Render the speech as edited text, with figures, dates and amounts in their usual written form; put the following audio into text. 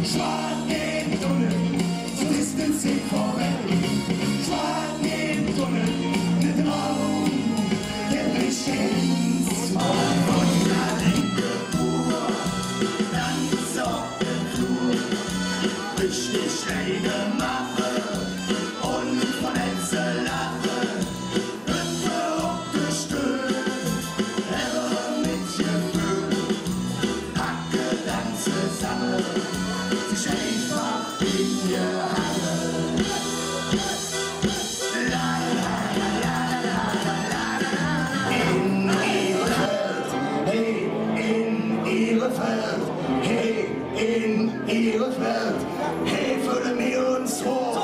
Schwan im Tunnel, so ist es sich vorwärts. Schwan im Tunnel, mit den Augen, der Blick ins Maul. Und der linke Uhr, ganz auf dem Flur, richtig Schläge mache und verletze lache. Hüpfe auf die Stühle, Herre mit Gefühl, hacke dann zusammen, sich einfach in die Halle. Hey, in ihre Welt, hey, für mir uns vor.